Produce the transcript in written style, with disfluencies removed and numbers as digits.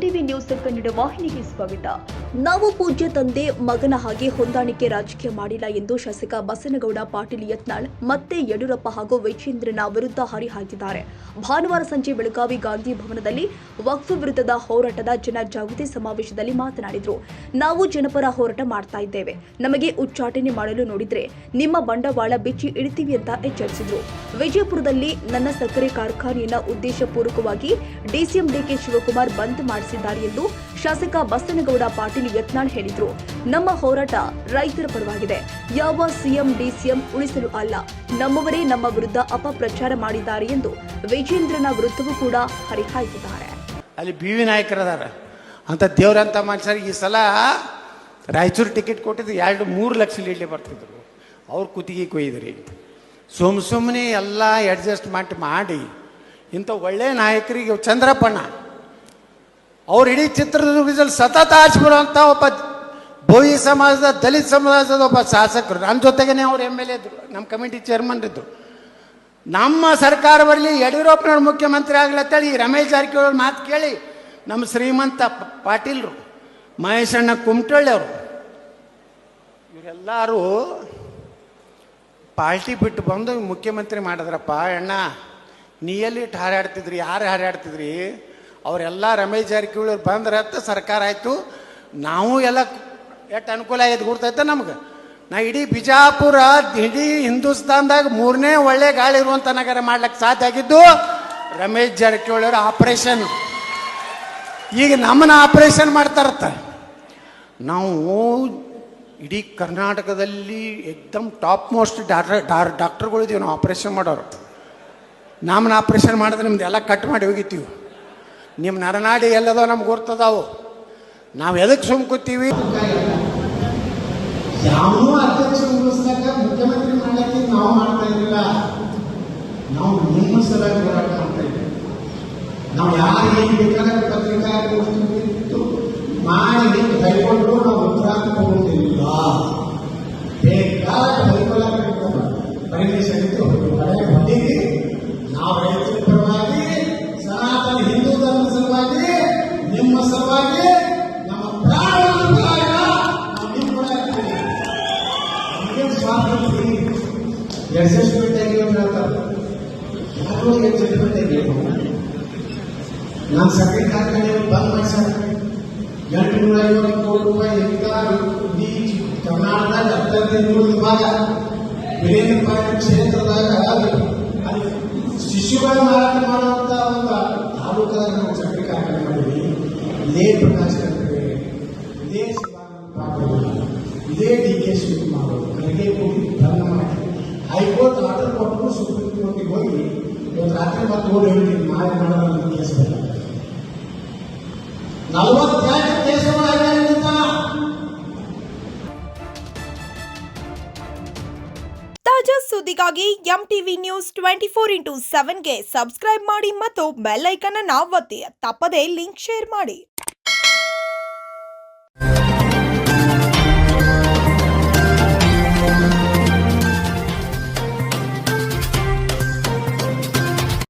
MTV news Kannada ವಾಹಿನಿಗೆ ಸ್ವಾಗತ. ನಾವು ಪೂಜ್ಯ ತಂದೆ ಮಗನ ಹಾಗೆ ಹೊಂದಾಣಿಕೆ ರಾಜಕೀಯ ಮಾಡಿಲ್ಲ ಎಂದು ಶಾಸಕ ಬಸನಗೌಡ ಪಾಟೀಲ್ ಯತ್ನಾಳ್ ಮತ್ತೆ ಯಡಿಯೂರಪ್ಪ ಹಾಗೂ ವಿಜೇಂದ್ರನ ವಿರುದ್ಧ ಹರಿಹಾಯ್ದಿದ್ದಾರೆ. ಭಾನುವಾರ ಸಂಜೆ ಬೆಳಗಾವಿ ಗಾಂಧಿ ಭವನದಲ್ಲಿ ವಕ್ಫ್ ವಿರುದ್ಧದ ಹೋರಾಟದ ಜನಜಾಗೃತಿ ಸಮಾವೇಶದಲ್ಲಿ ಮಾತನಾಡಿದರು. ನಾವು ಜನಪರ ಹೋರಾಟ ಮಾಡ್ತಾ ಇದ್ದೇವೆ. ನಮಗೆ ಉಚ್ಚಾಟನೆ ಮಾಡಲು ನೋಡಿದ್ರೆ ನಿಮ್ಮ ಬಂಡವಾಳ ಬಿಚ್ಚಿ ಇಡ್ತೀವಿ ಅಂತ ಎಚ್ಚರಿಸಿದರು. ವಿಜಯಪುರದಲ್ಲಿ ನನ್ನ ಸಕ್ಕರೆ ಕಾರ್ಖಾನೆಯನ್ನ ಉದ್ದೇಶಪೂರ್ವಕವಾಗಿ ಡಿಸಿಎಂ ಡಿಕೆ ಶಿವಕುಮಾರ್ ಬಂದ್ ಮಾಡಿಸಿದ್ದಾರೆ ಎಂದು ಶಾಸಕ ಬಸನಗೌಡ ಪಾಟೀಲ್ ಯತ್ನಾಳ್ ಹೇಳಿದರು. ನಮ್ಮ ಹೋರಾಟ ರೈತರ ಪರವಾಗಿದೆ. ಯಾವ ಸಿಎಂ ಡಿಸಿಎಂ ಉಳಿಸಲು ಅಲ್ಲ. ನಮ್ಮವರೇ ನಮ್ಮ ವಿರುದ್ಧ ಅಪಪ್ರಚಾರ ಮಾಡಿದ್ದಾರೆ ಎಂದು ವಿಜೇಂದ್ರನ ವಿರುದ್ಧವೂ ಕೂಡ ಹರಿಹಾಯ್ದಿದ್ದಾರೆ. ಅಲ್ಲಿ ಬಿ ವಿ ನಾಯಕರದಾರ ಅಂತ ದೇವ್ರಂತ ಮನುಷ್ಯರಿಗೆ ಈ ಸಲ ರಾಯಚೂರು ಟಿಕೆಟ್ ಕೊಟ್ಟಿದ್ದು 2-3 ಲಕ್ಷ ಲೀಡ್ಲಿ ಬರ್ತಿದ್ರು. ಅವ್ರು ಕುತ್ತಿಗೆ ಕೊಯ್ದ್ರಿ. ಸುಮ್ಮನೆ ಎಲ್ಲ ಅಡ್ಜಸ್ಟ್ಮೆಂಟ್ ಮಾಡಿ ಇಂಥ ಒಳ್ಳೆ ನಾಯಕರಿಗೆ ಚಂದ್ರಪ್ಪಣ್ಣ ಅವ್ರು ಇಡೀ ಚಿತ್ರದುರ್ಗದಲ್ಲಿ ಸತತ ಆಚೆ ಒಬ್ಬ ಬೋಯಿ ಸಮಾಜದ ದಲಿತ ಸಮಾಜದ ಒಬ್ಬ ಶಾಸಕರು. ನನ್ನ ಜೊತೆಗೇ ಅವ್ರು MLA ಇದ್ರು, ನಮ್ಮ ಕಮಿಟಿ ಚೇರ್ಮನ್ ಇದ್ರು. ನಮ್ಮ ಸರ್ಕಾರ ಬರಲಿ, ಯಡಿಯೂರಪ್ಪನವ್ರು ಮುಖ್ಯಮಂತ್ರಿ ಆಗ್ಲತ್ತೇಳಿ ಈ ರಮೇಶ್ ಜಾರಕಿಹೊಳಿ ಮಾತು ಕೇಳಿ ನಮ್ಮ ಶ್ರೀಮಂತ ಪಾಟೀಲ್ರು, ಮಹೇಶಣ್ಣ ಕುಮಟಳ್ಳಿ ಅವರು ಇವರೆಲ್ಲರೂ ಪಾರ್ಟಿ ಬಿಟ್ಟು ಬಂದು ಮುಖ್ಯಮಂತ್ರಿ ಮಾಡಿದ್ರಪ್ಪ. ಅಣ್ಣ ನೀ ಎಲ್ಲಿ ಹಾರಾಡ್ತಿದ್ರಿ, ಯಾರು ಹಾರಾಡ್ತಿದ್ರಿ? ಅವರೆಲ್ಲ ರಮೇಶ್ ಜಾರಕಿಹೊಳಿ ಬಂದ್ರೆ ಅಂತ ಸರ್ಕಾರ ಆಯಿತು. ನಾವು ಎಲ್ಲ ಎಷ್ಟು ಅನುಕೂಲ ಆಯ್ತು ಗುರ್ತೈತೆ ನಮ್ಗೆ. ನಾ ಇಡೀ ಬಿಜಾಪುರ, ಇಡೀ ಹಿಂದೂಸ್ತಾನ್ದಾಗ 3ನೇ ಒಳ್ಳೆ ಗಾಳಿ ಇರುವಂಥ ನಗರ ಮಾಡ್ಲಿಕ್ಕೆ ಸಾಧ್ಯ ಆಗಿದ್ದು ರಮೇಶ್ ಜಾರಕಿಹೊಳಿ ಅವರ ಆಪರೇಷನ್. ಈಗ ನಮ್ಮನ್ನ ಆಪರೇಷನ್ ಮಾಡ್ತಾರತ್ತ. ನಾವು ಇಡೀ ಕರ್ನಾಟಕದಲ್ಲಿ ಎಕ್ದಮ್ ಟಾಪ್ ಮೋಸ್ಟ್ ಡಾಕ್ಟರ್ಗಳಿದ್ದೀವಿ ನಾವು ಆಪ್ರೇಷನ್ ಮಾಡೋರು. ನಮ್ಮನ್ನ ಆಪ್ರೇಷನ್ ಮಾಡಿದ್ರೆ ನಿಮ್ದು ಎಲ್ಲ ಕಟ್ ಮಾಡಿ ಹೋಗಿತ್ತೀವಿ. ನಿಮ್ಮ ನರನಾಡಿ ಎಲ್ಲದೋ ನಮ್ಗೆ ಗೊತ್ತದಾವು. ನಾವು ಎದಕ್ಕೆ ಸುಮ್ ಕೂತೀವಿ? ಯಾವ ಅಧ್ಯಕ್ಷ ಉಳಿಸ್ದಾಗ ಮುಖ್ಯಮಂತ್ರಿ ಮಾಡಕ್ಕೆ ನಾವು ಮಾಡ್ತಾ ಇರಲಿಲ್ಲ. ನಾವು ನಿಮ್ಮ ಸಲುವಾಗಿ ಹೋರಾಟ ಮಾಡ್ತಾ ಇದ್ದೀವಿ. ನಾವು ಯಾರಿಗೆ ಬೇಕಾದ್ರೆ ಪತ್ರಿಕಾ ಮಾಡಿ ಕೈಗೊಂಡು ನಾವು ಉತ್ತರ ಕೊಡುವುದಿಲ್ಲ. ಬೇಕಾದ ಬೈಕೋಲ ಪರ್ಮಿಷನ್ ಇತ್ತು ಹೊಂದಿಗೆ ನಾವು ರೈತರ ಪರವಾಗಿ, ಸನಾತನ ಹಿಂದೂ ಧರ್ಮ ಸಲುವಾಗಿ, ನಿಮ್ಮ ಸಲುವಾಗಿ ನಮ್ಮ ಪ್ರಾಣವನ್ನು ನಾವು ನಿಮ್ಮ ಕೂಡ ಇರ್ತೀವಿ. ನಮಗೆ ಸ್ವಾತಂತ್ರ್ಯ ಯಶಸ್ವಿಯಾಗಿ ಹೇಳ್ತಾರೆ. ಯಾರು ಯಶಸ್ವಿಯಾಗಿ ನಾನು ಸಕ್ಕರೆ ಕಾರ್ಖಾನೆ ಬಂದ್ ಮಾಡಿಸ್ಯಾರ. 850 ಕೋಟಿ ರೂಪಾಯಿ ಹೆಕ್ಟಾರ್ ಇಡೀ ಕರ್ನಾಟಕದಾಗ 15 ಭಾಗ ವೀರೇಂದ್ರ ಪಾಟೀಲ್ ಕ್ಷೇತ್ರದಾಗ ಅಲ್ಲಿ ಶಿಶುಗಳ ಮಾರಾಟ ಮಾಡುವಂತ ಒಂದು ತಾಲೂಕದಾಗ ನಾವು ಸಕ್ಕರೆ ಕಾರ್ಖಾನೆ ಮಾಡಿದ್ವಿ. ಇದೇ ಪ್ರಕಾಶ್ ಕರ್ಕರೆ, ಇದೇ ಶಿವಾನಂದ ಪಾಟೀಲ್, ಇದೇ DK ಶಿವಕುಮಾರ್ ಕರೆಗೆ ಹೋಗಿ ಬಂದ್ ಮಾಡಿ ಹೈಕೋರ್ಟ್ ಆರ್ಡರ್ ಕೊಟ್ಟು ಸುಪ್ರೀಂ ಕೋರ್ಟಿಗೆ ಹೋಗಿ ಇವತ್ತು ರಾತ್ರಿ ಮತ್ತೆ ಓಡಿ ಹೇಳ್ತೀನಿ ನಾಳೆ ಮಾಡೋದು ಕೇಸ್ ಬರಲ್ಲ. 42 ಕೇಸುಗಳು ತಾಜಾ ಸುದ್ದಿಗಾಗಿ MTV ನ್ಯೂಸ್ 24/7ಗೆ ಸಬ್ಸ್ಕ್ರೈಬ್ ಮಾಡಿ ಮತ್ತು ಬೆಲ್ ಐಕಾನ್ ಅನ್ನು ಒತ್ತಿ. ತಪ್ಪದೇ ಲಿಂಕ್ ಶೇರ್ ಮಾಡಿ.